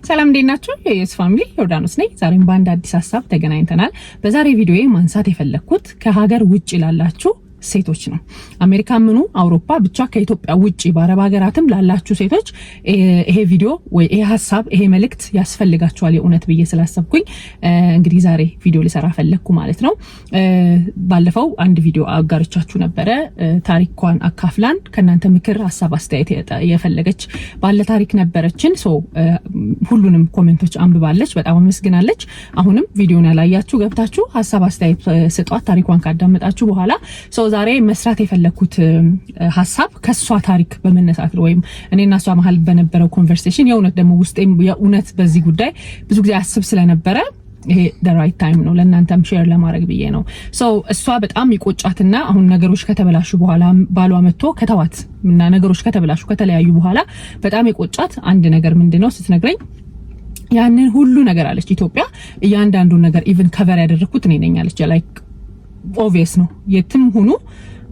ሰላም እንዴናችሁ የስ ፋሚሊ ዮርዳኖስ ነኝ። ዛሬም በአንድ አዲስ ሐሳብ ተገናኝተናል። በዛሬ ቪዲዮዬ ማንሳት የፈለኩት ከሀገር ውጭ ላላችሁ ሴቶች ነው። አሜሪካ ምኑ አውሮፓ ብቻ ከኢትዮጵያ ውጪ በአረብ ሀገራትም ላላችሁ ሴቶች ይሄ ቪዲዮ ወይ ይሄ ሐሳብ ይሄ መልእክት ያስፈልጋችኋል የእውነት ብዬ ስላሰብኩኝ እንግዲህ ዛሬ ቪዲዮ ልሰራ ፈለኩ ማለት ነው። ባለፈው አንድ ቪዲዮ አጋርቻችሁ ነበረ። ታሪኳን አካፍላን ከናንተ ምክር ሐሳብ አስተያየት የፈለገች ባለ ታሪክ ነበረችን። ሁሉንም ኮሜንቶች አንብባለች፣ በጣም አመስግናለች። አሁንም ቪዲዮን ያላያችሁ ገብታችሁ ሐሳብ አስተያየት ስጧት ታሪኳን ካዳመጣችሁ በኋላ ዛሬ መስራት የፈለኩት ሐሳብ ከሷ ታሪክ በመነሳት ነው። ወይም እኔና እሷ መሃል በነበረው ኮንቨርሴሽን የእውነት ደግሞ ውስጤም የእውነት በዚህ ጉዳይ ብዙ ጊዜ አስብ ስለነበረ ይሄ the right time ነው ለእናንተም ሼር ለማድረግ ብዬ ነው። እሷ በጣም ይቆጫትና አሁን ነገሮች ከተበላሹ በኋላ ባሏ መጥቶ ከተዋት እና ነገሮች ከተበላሹ ከተለያዩ በኋላ በጣም ይቆጫት አንድ ነገር ምንድነው ስትነግረኝ ያንን ሁሉ ነገር አለች ኢትዮጵያ እያንዳንዱ ነገር ኢቭን ከቨር ያደረኩት እኔ ነኝ አለች። ላይክ ኦብቪየስ ነው የትም ሆኖ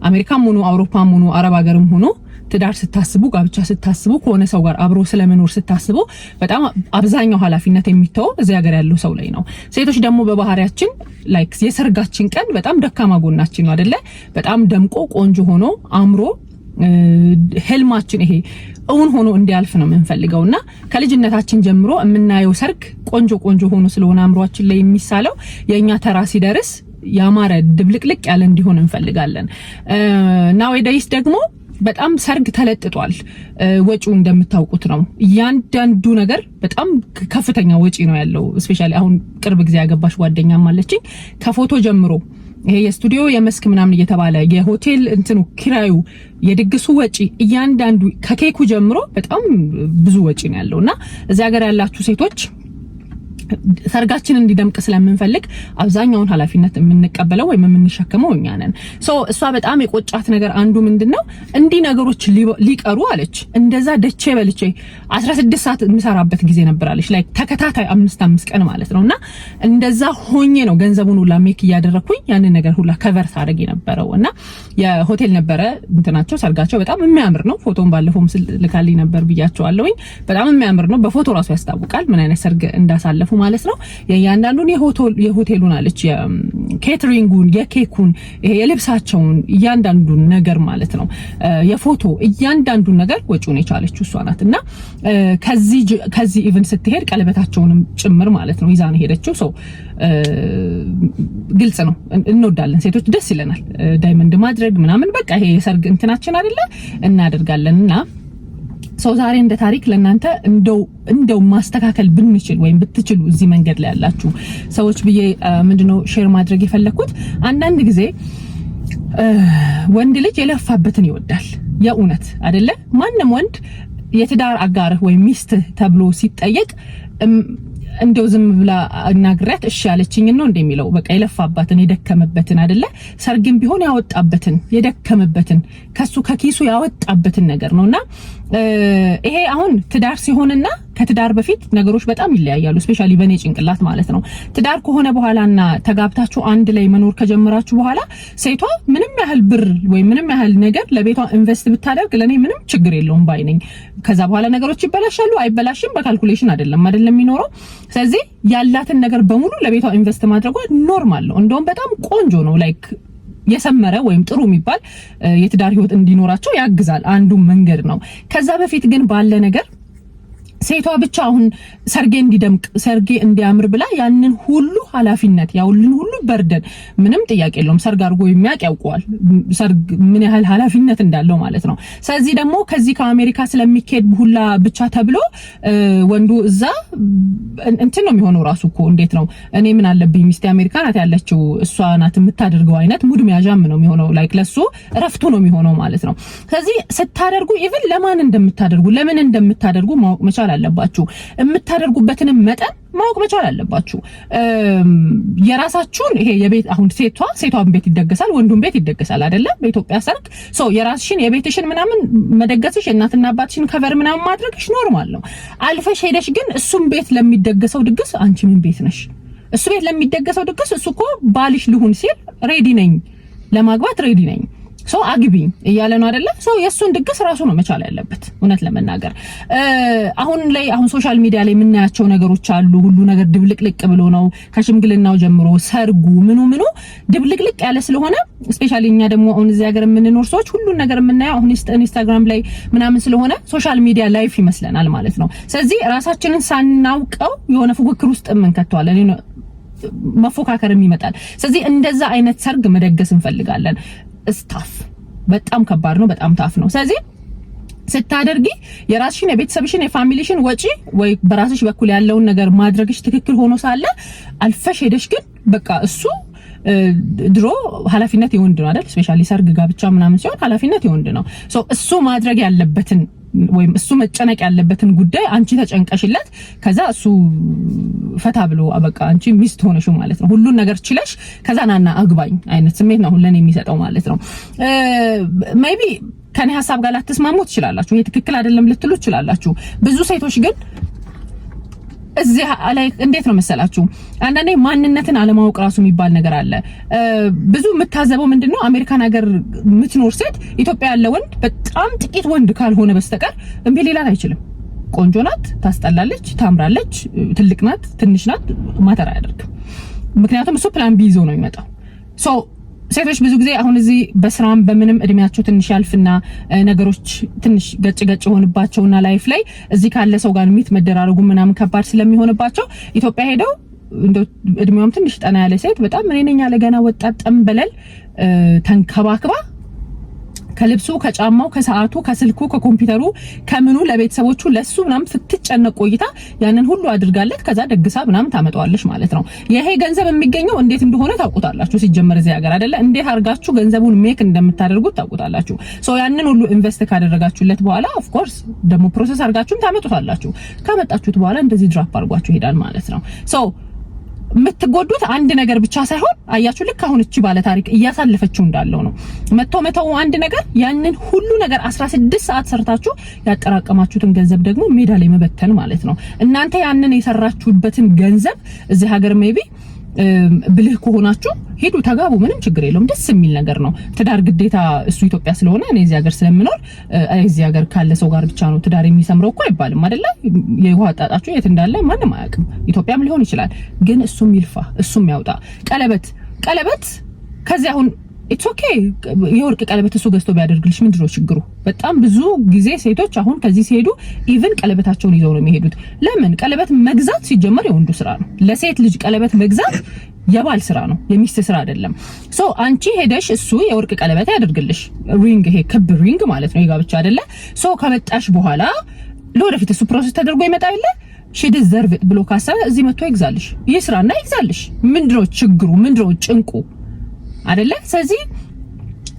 አሜሪካም ሆኖ አውሮፓም ሆኖ አረብ ሀገርም ሆኖ ትዳር ስታስቡ ጋብቻ ስታስቡ ከሆነ ሰው ጋር አብሮ ስለመኖር ስታስቡ በጣም አብዛኛው ኃላፊነት የሚተው እዚህ ሀገር ያለው ሰው ላይ ነው። ሴቶች ደግሞ በባህሪያችን ላይክ የሰርጋችን ቀን በጣም ደካማ ጎናችን ነው አይደለ? በጣም ደምቆ ቆንጆ ሆኖ አምሮ ህልማችን ይሄ እውን ሆኖ እንዲያልፍ ነው የምንፈልገውና ከልጅነታችን ጀምሮ የምናየው ሰርግ ቆንጆ ሆኖ ስለሆነ አምሮአችን ላይ የሚሳለው የኛ ተራ ሲደርስ ያማረ ድብልቅልቅ ያለ እንዲሆን እንፈልጋለን። ናውዴይስ ደግሞ በጣም ሰርግ ተለጥጧል። ወጪው እንደምታውቁት ነው። ያንዳንዱ ነገር በጣም ከፍተኛ ወጪ ነው ያለው። ስፔሻሊ አሁን ቅርብ ጊዜ ያገባሽ ጓደኛም አለችኝ ከፎቶ ጀምሮ ይሄ የስቱዲዮ የመስክ ምናምን እየተባለ የሆቴል እንትኑ ኪራዩ የድግሱ ወጪ እያንዳንዱ ከኬኩ ጀምሮ በጣም ብዙ ወጪ ነው ያለውና እዚህ ሀገር ያላችሁ ሴቶች ሰርጋችን እንዲደምቅ ስለምንፈልግ አብዛኛውን ኃላፊነት የምንቀበለው ወይ የምንሸከመው እኛ ነን። እሷ በጣም የቆጫት ነገር አንዱ ምንድነው እንዲህ ነገሮች ሊቀሩ አለች። እንደዛ ደቼ በልቼ 16 ሰዓት የምሰራበት ጊዜ ነበራለች ላይክ ተከታታይ 5 ቀን ማለት ነውና እንደዛ ሆኜ ነው ገንዘቡን ሁላ ሜክ እያደረኩኝ ያንን ነገር ሁላ ከቨር ታደርግ የነበረውና የሆቴል ነበረ እንትናቸው ሰርጋቸው በጣም የሚያምር ነው። ፎቶን ባለፈው ምስል ልካልኝ ነበር ብያቸዋለሁኝ። በጣም የሚያምር ነው። በፎቶ ራሱ ያስታውቃል ምን አይነት ሰርግ እንዳሳለፉ ማለት ነው። የእያንዳንዱን የሆቴሉን አለች የኬተሪንጉን የኬኩን የልብሳቸውን እያንዳንዱን ነገር ማለት ነው የፎቶ እያንዳንዱን ነገር ወጪውን የቻለችው እሷ ናትና ከዚህ ኢቭን ስትሄድ ቀለበታቸውንም ጭምር ማለት ነው ይዛ ነው ሄደችው። ግልጽ ነው እንወዳለን ሴቶች ደስ ይለናል ዳይመንድ ማድረግ ምናምን በቃ ይሄ የሰርግ እንትናችን አይደለ እናደርጋለንና ዛሬ እንደ ታሪክ ለእናንተ እንደው ማስተካከል ብንችል ወይም ብትችሉ እዚህ መንገድ ላይ ያላችሁ ሰዎች ብዬ ምንድነው ሼር ማድረግ የፈለኩት አንዳንድ ጊዜ ወንድ ልጅ የለፋበትን ይወዳል። የእውነት አይደለ? ማንም ወንድ የትዳር አጋርህ ወይ ሚስትህ ተብሎ ሲጠየቅ እንደው ዝም ብላ እናግራት እሺ ያለችኝ ነው እንደሚለው በቃ የለፋባትን የደከመበትን አይደለ? ሰርግም ቢሆን ያወጣበትን የደከመበትን ከሱ ከኪሱ ያወጣበትን ነገር ነውና ይሄ አሁን ትዳር ሲሆንና ከትዳር በፊት ነገሮች በጣም ይለያያሉ። ስፔሻሊ በኔ ጭንቅላት ማለት ነው። ትዳር ከሆነ በኋላና ተጋብታችሁ አንድ ላይ መኖር ከጀመራችሁ በኋላ ሴቷ ምንም ያህል ብር ወይ ምንም ያህል ነገር ለቤቷ ኢንቨስት ብታደርግ ለኔ ምንም ችግር የለውም ባይ ነኝ። ከዛ በኋላ ነገሮች ይበላሻሉ አይበላሽም በካልኩሌሽን አይደለም የሚኖረው። ስለዚህ ያላትን ነገር በሙሉ ለቤቷ ኢንቨስት ማድረጓ ኖርማል ነው። እንደውም በጣም ቆንጆ ነው። ላይክ የሰመረ ወይም ጥሩ የሚባል የትዳር ህይወት እንዲኖራቸው ያግዛል። አንዱ መንገድ ነው። ከዛ በፊት ግን ባለ ነገር ሴቷ ብቻ አሁን ሰርጌ እንዲደምቅ ሰርጌ እንዲያምር ብላ ያንን ሁሉ ኃላፊነት ያውልን ሁሉ በርደን ምንም ጥያቄ የለውም። ሰርግ አድርጎ የሚያውቅ ያውቀዋል ሰርግ ምን ያህል ኃላፊነት እንዳለው ማለት ነው። ስለዚህ ደግሞ ከዚህ ከአሜሪካ ስለሚካሄድ ሁላ ብቻ ተብሎ ወንዱ እዛ እንትን ነው የሚሆነው። ራሱ እኮ እንዴት ነው እኔ ምን አለብኝ ሚስቴ አሜሪካ ናት ያለችው እሷ ናት የምታደርገው አይነት ሙድ መያዣም ነው የሚሆነው። ላይክ ለሱ እረፍቱ ነው የሚሆነው ማለት ነው። ስለዚህ ስታደርጉ ኢቭን ለማን እንደምታደርጉ ለምን እንደምታደርጉ ማወቅ መቻል አለባችሁ። የምታደርጉበትን መጠን ማወቅ መቻል አለባችሁ። የራሳችሁን ይሄ የቤት አሁን ሴቷን ቤት ይደገሳል ወንዱን ቤት ይደገሳል አይደለ? በኢትዮጵያ ሰርግ የራስሽን የቤትሽን ምናምን መደገስሽ እናትና አባትሽን ከቨር ምናምን ማድረግሽ ኖርማል ነው። አልፈሽ ሄደሽ ግን እሱም ቤት ለሚደገሰው ድግስ አንቺ ምን ቤት ነሽ? እሱ ቤት ለሚደገሰው ድግስ እሱ እኮ ባልሽ ልሁን ሲል ሬዲ ነኝ ለማግባት ሬዲ ነኝ ሶ አግቢኝ እያለ ነው አይደለ? ሶ የሱን ድግስ ራሱ ነው መቻል ያለበት። እውነት ለመናገር አሁን ሶሻል ሚዲያ ላይ የምናያቸው ነገሮች አሉ። ሁሉ ነገር ድብልቅልቅ ብሎ ነው ከሽምግልናው ጀምሮ ሰርጉ ምኑ ድብልቅልቅ ያለ ስለሆነ ስፔሻሊ እኛ ደግሞ አሁን እዚህ ሀገር የምንኖር ሰዎች ሁሉ ነገር የምናየው አሁን ኢንስታግራም ላይ ምናምን ስለሆነ ሶሻል ሚዲያ ላይፍ ይመስለናል ማለት ነው። ስለዚህ ራሳችንን ሳናውቀው የሆነ ፉክክር ውስጥ እንከተዋለን፣ መፎካከርም ይመጣል። ስለዚህ እንደዛ አይነት ሰርግ መደገስ እንፈልጋለን። ስታፍ በጣም ከባድ ነው፣ በጣም ታፍ ነው። ስለዚህ ስታደርጊ የራስሽን የቤተሰብሽን የፋሚሊሽን ወጪ ወይ በራስሽ በኩል ያለውን ነገር ማድረግሽ ትክክል ሆኖ ሳለ አልፈሽ ሄደሽ ግን በቃ እሱ ድሮ ኃላፊነት የወንድ ነው አይደል? ስፔሻሊ ሰርግ ጋብቻ ምናምን ሲሆን ኃላፊነት የወንድ ነው። ሶ እሱ ማድረግ ያለበትን ወይም እሱ መጨነቅ ያለበትን ጉዳይ አንቺ ተጨንቀሽለት ከዛ እሱ ፈታ ብሎ በቃ አንቺ ሚስት ሆነሽ ማለት ነው ሁሉን ነገር ችለሽ ከዛ ናና አግባኝ አይነት ስሜት ነው ለኔ የሚሰጠው ማለት ነው። ሜቢ ከኔ ሐሳብ ጋር ላትስማሙ ትችላላችሁ፣ ይሄ ትክክል አይደለም ልትሉ ትችላላችሁ። ብዙ ሴቶች ግን እዚህ ላይ እንዴት ነው መሰላችሁ አንዳንዴ ማንነትን አለማወቅ ራሱ የሚባል ነገር አለ። ብዙ የምታዘበው ምንድነው አሜሪካን ሀገር የምትኖር ሴት ኢትዮጵያ ያለ ወንድ በጣም ጥቂት ወንድ ካልሆነ በስተቀር እምቢ ሌላት አይችልም። ቆንጆ ናት፣ ታስጠላለች፣ ታምራለች፣ ትልቅ ናት፣ ትንሽ ናት ማተር አያደርግም። ምክንያቱም እሱ ፕላን ቢ ይዞ ነው የሚመጣው። ሶ ሴቶች ብዙ ጊዜ አሁን እዚህ በስራም በምንም እድሜያቸው ትንሽ ያልፍና ነገሮች ትንሽ ገጭ ሆነባቸውና ላይፍ ላይ እዚህ ካለ ሰው ጋር ሚት መደራረጉ ምናምን ከባድ ስለሚሆንባቸው ኢትዮጵያ ሄደው እንደው እድሜዋም ትንሽ ጠና ያለ ሴት በጣም እኔ ነኝ ያለ ገና ወጣት ጠንበለል ተንከባክባ ከልብሱ ከጫማው ከሰዓቱ ከስልኩ ከኮምፒውተሩ ከምኑ ለቤተሰቦቹ ለሱ ምናምን ስትጨነቅ ቆይታ ያንን ሁሉ አድርጋለት ከዛ ደግሳ ምናምን ታመጣዋለሽ ማለት ነው። ይሄ ገንዘብ የሚገኘው እንዴት እንደሆነ ታውቁታላችሁ። ሲጀመር እዚህ ሀገር አይደለ እንዴት አርጋችሁ ገንዘቡን ሜክ እንደምታደርጉት ታውቁታላችሁ። ሶ ያንን ሁሉ ኢንቨስት ካደረጋችሁለት በኋላ ኦፍ ኮርስ ደግሞ ፕሮሰስ አርጋችሁም ታመጡታላችሁ። ካመጣችሁት በኋላ እንደዚህ ድራፕ አርጓችሁ ይሄዳል ማለት ነው። ሶ የምትጎዱት አንድ ነገር ብቻ ሳይሆን አያችሁ ልክ አሁን እቺ ባለ ታሪክ እያሳለፈችው እንዳለው ነው። መተው አንድ ነገር ያንን ሁሉ ነገር 16 ሰዓት ሰርታችሁ ያጠራቀማችሁትን ገንዘብ ደግሞ ሜዳ ላይ መበተን ማለት ነው። እናንተ ያንን የሰራችሁበትን ገንዘብ እዚህ ሀገር ሜቢ ብልህ ከሆናችሁ ሄዱ ተጋቡ፣ ምንም ችግር የለውም። ደስ የሚል ነገር ነው። ትዳር ግዴታ እሱ ኢትዮጵያ ስለሆነ እኔ እዚህ ሀገር ስለምኖር እዚህ ሀገር ካለ ሰው ጋር ብቻ ነው ትዳር የሚሰምረው እኮ አይባልም አይደለ? የውሃ አጣጣችሁ የት እንዳለ ማንም አያውቅም። ኢትዮጵያም ሊሆን ይችላል። ግን እሱም ይልፋ እሱም ያውጣ። ቀለበት ከዚህ አሁን ኢትስ ኦኬ የወርቅ ቀለበት እሱ ገዝቶ ቢያደርግልሽ ምንድነው ችግሩ? በጣም ብዙ ጊዜ ሴቶች አሁን ከዚህ ሲሄዱ ኢቭን ቀለበታቸውን ይዘው ነው የሚሄዱት። ለምን? ቀለበት መግዛት ሲጀመር የወንዱ ስራ ነው። ለሴት ልጅ ቀለበት መግዛት የባል ስራ ነው፣ የሚስት ስራ አይደለም። ሶ አንቺ ሄደሽ እሱ የወርቅ ቀለበት ያደርግልሽ ሪንግ፣ ይሄ ክብ ሪንግ ማለት ነው፣ የጋብቻ አይደለ? ሶ ከመጣሽ በኋላ ለወደፊት እሱ ፕሮሰስ ተደርጎ ይመጣ የለ ሺ ዲዘርቭ ኢት ብሎ ካሰበ እዚህ መጥቶ ይግዛልሽ፣ ይስራና ይግዛልሽ። ምንድነው ችግሩ? ምንድነው ጭንቁ? አይደለ? ስለዚህ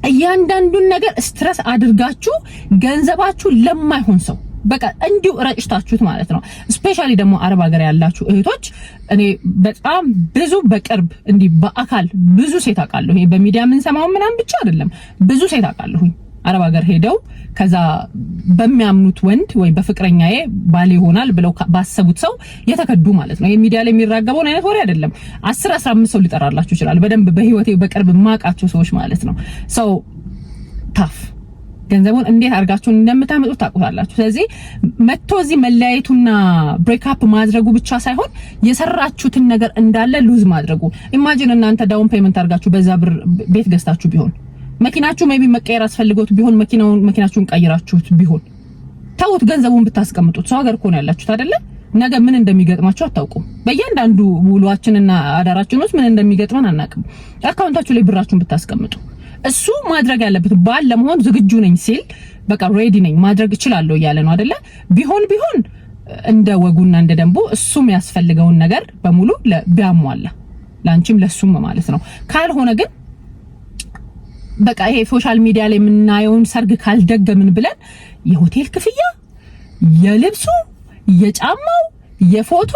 እያንዳንዱን ነገር ስትረስ አድርጋችሁ ገንዘባችሁ ለማይሆን ሰው በቃ እንዲሁ ረጭታችሁት ማለት ነው። ስፔሻሊ ደግሞ አረብ ሀገር ያላችሁ እህቶች እኔ በጣም ብዙ በቅርብ እንዲህ በአካል ብዙ ሴት አውቃለሁ። ይሄ በሚዲያ የምንሰማው ምናምን ብቻ አይደለም፣ ብዙ ሴት አውቃለሁኝ አረብ ሀገር ሄደው ከዛ በሚያምኑት ወንድ ወይ በፍቅረኛዬ ባል ይሆናል ብለው ባሰቡት ሰው የተከዱ ማለት ነው። የሚዲያ ላይ የሚራገበው አይነት ወሬ አይደለም። 10-15 ሰው ሊጠራላችሁ ይችላል። በደንብ በህይወቴ በቅርብ ማቃቸው ሰዎች ማለት ነው። ሰው ታፍ ገንዘቡን እንዴት አርጋችሁ እንደምታመጡ ታውቁታላችሁ። ስለዚህ መጥቶ እዚህ መለያየቱና ብሬክ አፕ ማድረጉ ብቻ ሳይሆን የሰራችሁትን ነገር እንዳለ ሉዝ ማድረጉ። ኢማጂን እናንተ ዳውን ፔመንት አርጋችሁ በዛ ብር ቤት ገዝታችሁ ቢሆን መኪናችሁ ሜቢ መቀየር አስፈልጎት ቢሆን መኪናችሁን ቀይራችሁት ቢሆን ታውት ገንዘቡን ብታስቀምጡት ሰው ሀገር ኮን ያላችሁት አይደለ? ነገ ምን እንደሚገጥማችሁ አታውቁም። በእያንዳንዱ ውሏችንና አዳራችን ውስጥ ምን እንደሚገጥመን አናውቅም። አካውንታችሁ ላይ ብራችሁን ብታስቀምጡ እሱ ማድረግ ያለበት ባል ለመሆን ዝግጁ ነኝ ሲል በቃ ሬዲ ነኝ ማድረግ እችላለሁ እያለ ነው አይደለ? ቢሆን እንደ ወጉና እንደ ደንቡ እሱም ያስፈልገውን ነገር በሙሉ ቢያሟላ ላንቺም ለሱም ማለት ነው። ካልሆነ ግን በቃ ይሄ ሶሻል ሚዲያ ላይ የምናየውን ሰርግ ካልደገምን ብለን የሆቴል ክፍያ፣ የልብሱ፣ የጫማው፣ የፎቶ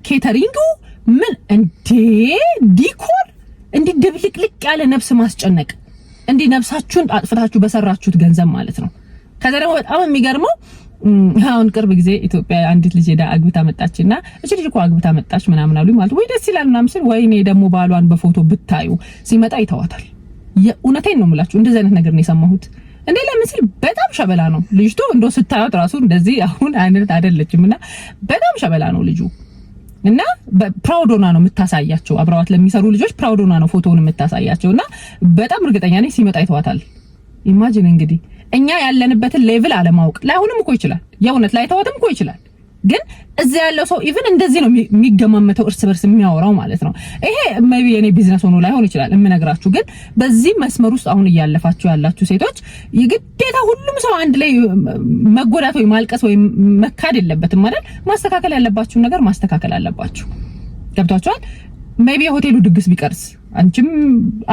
ኬተሪንጉ ምን እንዴ ዲኮር እንዴ ድብልቅልቅ ያለ ነፍስ ማስጨነቅ እንዴ ነፍሳችሁን አጥፍታችሁ በሰራችሁት ገንዘብ ማለት ነው። ከዛ ደግሞ በጣም የሚገርመው አሁን ቅርብ ጊዜ ኢትዮጵያ አንዲት ልጅ ሄዳ አግብታ መጣችና እቺ ልጅ እኮ አግብታ መጣች ምናምን አሉኝ ማለት ወይ ደስ ይላል ምናምን ሲል ወይኔ ደግሞ ባሏን በፎቶ ብታዩ ሲመጣ ይተዋታል። የእውነቴን ነው የምላችሁ እንደዚህ አይነት ነገር ነው የሰማሁት። እንዴ ለምን ሲል በጣም ሸበላ ነው ልጅቶ እንደው ስታዩት ራሱ እንደዚህ አሁን አይነት አይደለችምና በጣም ሸበላ ነው ልጁ እና ፕራውዶና ነው የምታሳያቸው አብረዋት ለሚሰሩ ልጆች ፕራውዶና ነው ፎቶውን የምታሳያቸውና በጣም እርግጠኛ ነኝ ሲመጣ ይተዋታል። ኢማጂን እንግዲህ እኛ ያለንበትን ሌቭል አለማወቅ ላይሆንም እኮ ይችላል የእውነት ላይተዋትም እኮ ይችላል። ግን እዚህ ያለው ሰው ኢቭን እንደዚህ ነው የሚገማመተው እርስ በርስ የሚያወራው ማለት ነው። ይሄ ሜቢ የኔ ቢዝነስ ሆኖ ላይሆን ይችላል የምነግራችሁ። ግን በዚህ መስመር ውስጥ አሁን እያለፋችሁ ያላችሁ ሴቶች የግዴታ ሁሉም ሰው አንድ ላይ መጎዳት ወይ ማልቀስ ወይ መካድ የለበትም ማለት ማስተካከል ያለባችሁ ነገር ማስተካከል አለባችሁ። ገብታችኋል? ሜቢ የሆቴሉ ድግስ ቢቀርስ አንቺም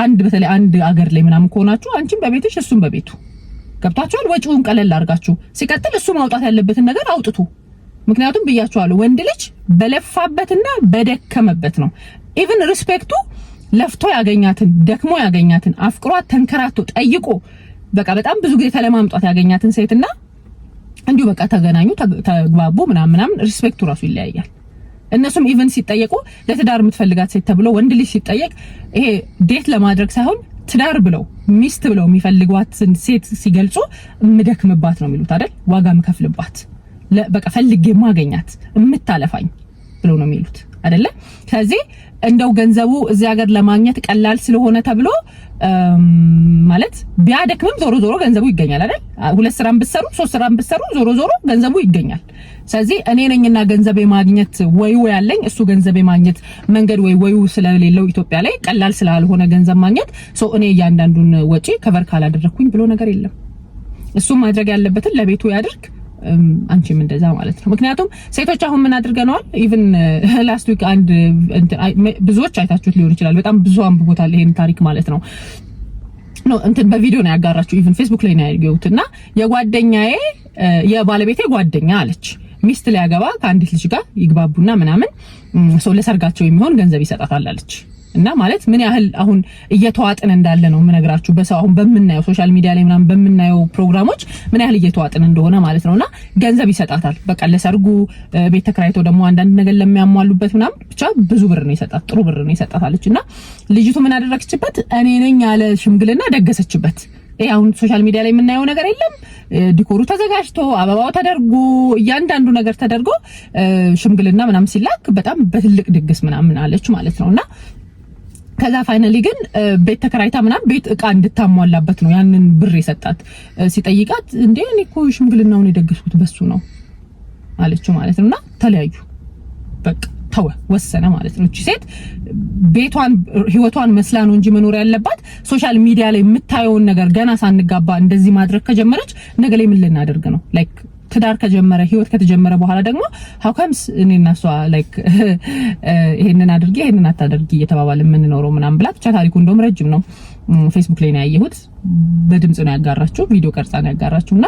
አንድ በተለይ አንድ አገር ላይ ምናምን ከሆናችሁ አንቺም በቤትሽ እሱም በቤቱ ገብታችኋል? ወጪውን ቀለል አድርጋችሁ ሲቀጥል እሱ ማውጣት ያለበትን ነገር አውጥቱ። ምክንያቱም ብያቸዋለሁ ወንድ ልጅ በለፋበትና በደከመበት ነው ኢቭን ሪስፔክቱ ለፍቶ ያገኛትን ደክሞ ያገኛትን አፍቅሯት ተንከራቶ ጠይቆ በቃ በጣም ብዙ ጊዜ ተለማምጧት ያገኛትን ሴትና እንዲሁ በቃ ተገናኙ ተግባቡ ምናምን ሪስፔክቱ ራሱ ይለያያል። እነሱም ኢቭን ሲጠየቁ ለትዳር የምትፈልጋት ሴት ተብሎ ወንድ ልጅ ሲጠየቅ ይሄ ዴት ለማድረግ ሳይሆን ትዳር ብለው ሚስት ብለው የሚፈልጓት ሴት ሲገልጹ ምደክምባት ነው የሚሉት አይደል? ዋጋ ምከፍልባት በቃ ፈልጌ ማገኛት እምታለፋኝ ብሎ ነው የሚሉት አይደለ? ስለዚህ እንደው ገንዘቡ እዚህ ሀገር ለማግኘት ቀላል ስለሆነ ተብሎ ማለት ቢያደክምም ዞሮ ዞሮ ገንዘቡ ይገኛል አይደል? ሁለት ስራም ብትሰሩ ሶስት ስራም ብትሰሩ ዞሮ ዞሮ ገንዘቡ ይገኛል። ስለዚህ እኔ ነኝና ገንዘብ የማግኘት ወይው ያለኝ እሱ ገንዘብ የማግኘት መንገድ ወይው ስለሌለው ኢትዮጵያ ላይ ቀላል ስላልሆነ ገንዘብ ማግኘት እኔ እያንዳንዱን ወጪ ከቨር ካላደረኩኝ ብሎ ነገር የለም። እሱ ማድረግ ያለበትን ለቤቱ ያድርግ። አንቺም እንደዛ ማለት ነው። ምክንያቱም ሴቶች አሁን ምን አድርገናል? ኢቭን ላስት ዊክ አንድ ብዙዎች አይታችሁት ሊሆን ይችላል። በጣም ብዙ አንብቦታል ይሄን ታሪክ ማለት ነው። በቪዲዮ ነው ያጋራችሁ። ኢቭን ፌስቡክ ላይ ነው ያየሁትና የጓደኛዬ የባለቤቴ ጓደኛ አለች ሚስት ሊያገባ ከአንዲት ልጅ ጋር ይግባቡና ምናምን ሰው ለሰርጋቸው የሚሆን ገንዘብ ይሰጣታል አለች። እና ማለት ምን ያህል አሁን እየተዋጥን እንዳለ ነው የምነግራችሁ። በሰው አሁን በምናየው ሶሻል ሚዲያ ላይ ምናምን በምናየው ፕሮግራሞች ምን ያህል እየተዋጥን እንደሆነ ማለት ነውና ገንዘብ ይሰጣታል። በቃ ለሰርጉ ቤት ተከራይቶ ደግሞ አንዳንድ ነገር ለሚያሟሉበት ምናምን ብቻ ብዙ ብር ነው ይሰጣት፣ ጥሩ ብር ነው ይሰጣታለችና ልጅቱ ምን አደረገችበት? እኔ ነኝ ያለ ሽምግልና ደገሰችበት። አሁን ሶሻል ሚዲያ ላይ የምናየው ነገር የለም። ዲኮሩ ተዘጋጅቶ አበባው ተደርጎ እያንዳንዱ ነገር ተደርጎ ሽምግልና ምናምን ሲላክ በጣም በትልቅ ድግስ ምናምን አለች ማለት ነውና ከዛ ፋይናሊ ግን ቤት ተከራይታ ምናምን ቤት እቃ እንድታሟላበት ነው ያንን ብር የሰጣት። ሲጠይቃት እንዴ እኔ እኮ ሽምግልናውን የደገስኩት በሱ ነው አለችው ማለት ነውና ተለያዩ። በቃ ተወ ወሰነ ማለት ነው። እቺ ሴት ቤቷን ህይወቷን መስላ ነው እንጂ መኖር ያለባት ሶሻል ሚዲያ ላይ የምታየውን ነገር ገና ሳንጋባ እንደዚህ ማድረግ ከጀመረች ነገ ላይ ምን ልናደርግ ነው? ላይክ ትዳር ከጀመረ ህይወት ከተጀመረ በኋላ ደግሞ how comes እኔና እሷ ላይክ ይሄንን አድርጊ ይሄንን አታደርጊ እየተባባልን የምንኖረው ምናምን ብላ ብቻ ታሪኩ እንደውም ረጅም ነው። ፌስቡክ ላይ ነው ያየሁት። በድምጽ ነው ያጋራችሁ፣ ቪዲዮ ቀርጻ ነው ያጋራችሁና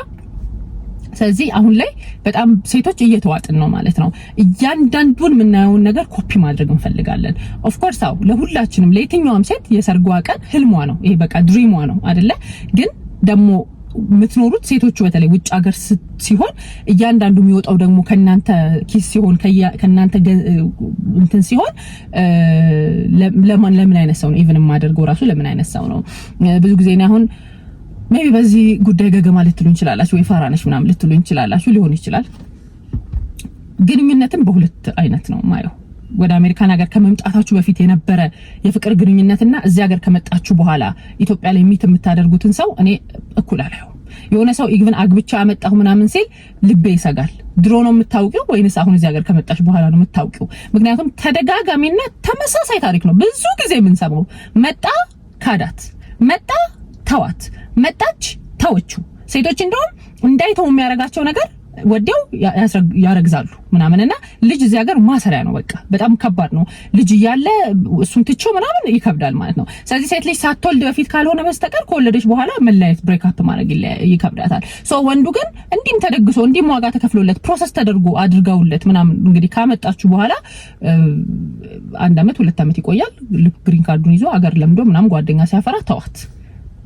ስለዚህ አሁን ላይ በጣም ሴቶች እየተዋጥን ነው ማለት ነው። እያንዳንዱን የምናየውን ነገር ኮፒ ማድረግ እንፈልጋለን። ኦፍ ኮርስ አው ለሁላችንም ለየትኛውም ሴት የሰርጓ ቀን ህልሟ ነው። ይሄ በቃ ድሪሟ ነው አይደለ? ግን ደግሞ የምትኖሩት ሴቶቹ በተለይ ውጭ ሀገር ሲሆን እያንዳንዱ የሚወጣው ደግሞ ከናንተ ኪስ ሲሆን ከናንተ እንትን ሲሆን ለምን አይነት ሰው ነው ኢቭን የማደርገው ራሱ ለምን አይነት ሰው ነው? ብዙ ጊዜ ነው አሁን ሜቢ በዚህ ጉዳይ ገገማ ልትሉኝ እንችላላችሁ ወይ ፋራነሽ ምናምን ልትሉኝ እንችላላችሁ። ሊሆን ይችላል። ግንኙነትን በሁለት አይነት ነው ማየው። ወደ አሜሪካን ሀገር ከመምጣታችሁ በፊት የነበረ የፍቅር ግንኙነትና እዚህ ሀገር ከመጣችሁ በኋላ ኢትዮጵያ ላይ ሚት የምታደርጉትን ሰው እኔ እኩል አላየው። የሆነ ሰው ኢቭን አግብቻ አመጣሁ ምናምን ሲል ልቤ ይሰጋል። ድሮ ነው የምታውቂው ወይንስ አሁን እዚህ ሀገር ከመጣሽ በኋላ ነው የምታውቂው? ምክንያቱም ተደጋጋሚና ተመሳሳይ ታሪክ ነው ብዙ ጊዜ የምንሰማው። መጣ ካዳት፣ መጣ ተዋት፣ መጣች ተወችው። ሴቶች እንደውም እንዳይተው የሚያረጋቸው ነገር ወዲያው ያረግዛሉ ምናምንና ልጅ እዚህ ሀገር ማሰሪያ ነው። በቃ በጣም ከባድ ነው። ልጅ እያለ እሱን ትቼው ምናምን ይከብዳል ማለት ነው። ስለዚህ ሴት ልጅ ሳትወልድ በፊት ካልሆነ በስተቀር ከወለደች በኋላ መለያየት ብሬክ አፕ ማድረግ ይከብዳታል። ወንዱ ግን እንዲም ተደግሶ እንዲም ዋጋ ተከፍሎለት ፕሮሰስ ተደርጎ አድርገውለት ምናምን እንግዲህ ካመጣችሁ በኋላ 1 አመት 2 አመት ይቆያል። ግሪን ካርዱን ይዞ ሀገር ለምዶ ምናምን ጓደኛ ሲያፈራ ተዋት።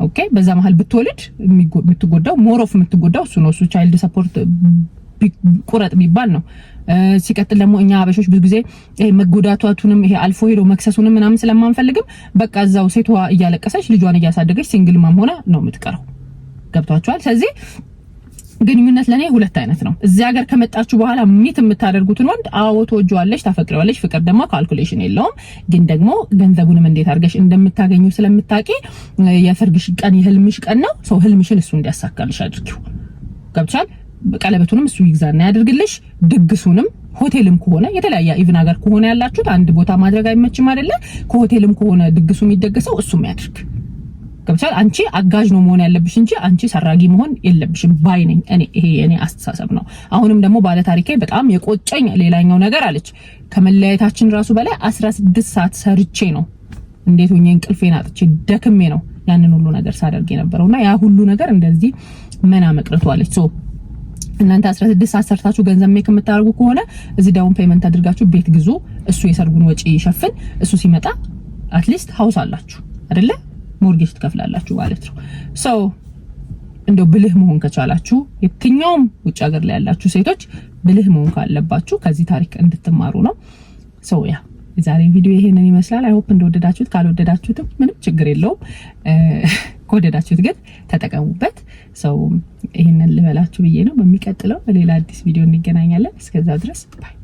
ኦኬ በዛ መሀል ብትወልድ የምትጎዳው ሞሮፍ የምትጎዳው እሱ ነው። እሱ ቻይልድ ሰፖርት ቁረጥ ቢባል ነው። ሲቀጥል ደግሞ እኛ አበሾች ብዙ ጊዜ ይሄ መጎዳቷቱንም ይሄ አልፎ ሄዶ መክሰሱንም ምናምን ስለማንፈልግም በቃ እዛው ሴቷ እያለቀሰች ልጇን እያሳደገች ሲንግል ማም ሆና ነው የምትቀረው። ገብቷችኋል? ስለዚህ ግንኙነት ለኔ ሁለት አይነት ነው። እዚህ ሀገር ከመጣችሁ በኋላ ሚት የምታደርጉትን ወንድ አዎ ትወጂዋለሽ፣ ታፈቅሪዋለሽ። ፍቅር ደግሞ ካልኩሌሽን የለውም። ግን ደግሞ ገንዘቡንም እንዴት አድርገሽ እንደምታገኙ ስለምታቂ የሰርግሽ ቀን የህልምሽ ቀን ነው። ሰው ህልምሽን እሱ እንዲያሳካልሽ አድርጊው። ገብቷል? ቀለበቱንም እሱ ይግዛና ያድርግልሽ። ድግሱንም ሆቴልም ከሆነ የተለያየ ኢቭን ሀገር ከሆነ ያላችሁት አንድ ቦታ ማድረግ አይመችም አይደለ? ከሆቴልም ከሆነ ድግሱ የሚደገሰው እሱም ያድርግ። ገብቷል? አንቺ አጋዥ ነው መሆን ያለብሽ እንጂ አንቺ ሰራጊ መሆን የለብሽም ባይ ነኝ እኔ። ይሄ የኔ አስተሳሰብ ነው። አሁንም ደግሞ ባለ ታሪኬ በጣም የቆጨኝ ሌላኛው ነገር አለች። ከመለያየታችን ራሱ በላይ 16 ሰዓት ሰርቼ ነው እንዴት ሆኜ እንቅልፌን አጥቼ ደክሜ ነው ያንን ሁሉ ነገር ሳደርግ የነበረውና ያ ሁሉ ነገር እንደዚህ መና መቅረቱ አለች። ሶ እናንተ 16 ሰዓት ሰርታችሁ ገንዘብ ሜክ የምታደርጉ ከሆነ እዚህ ዳውን ፔመንት አድርጋችሁ ቤት ግዙ። እሱ የሰርጉን ወጪ ይሸፍን። እሱ ሲመጣ አትሊስት ሃውስ አላችሁ አይደለ? ሞርጌጅ ትከፍላላችሁ ማለት ነው። ሶ እንደው ብልህ መሆን ከቻላችሁ የትኛውም ውጭ ሀገር ላይ ያላችሁ ሴቶች ብልህ መሆን ካለባችሁ ከዚህ ታሪክ እንድትማሩ ነው። ሶ ያ የዛሬ ቪዲዮ ይሄንን ይመስላል። አይ ሆፕ እንደወደዳችሁት፣ ካልወደዳችሁትም ምንም ችግር የለውም። ከወደዳችሁት ግን ተጠቀሙበት። ሰው ይሄንን ልበላችሁ ብዬ ነው። በሚቀጥለው በሌላ አዲስ ቪዲዮ እንገናኛለን። እስከዛ ድረስ ባይ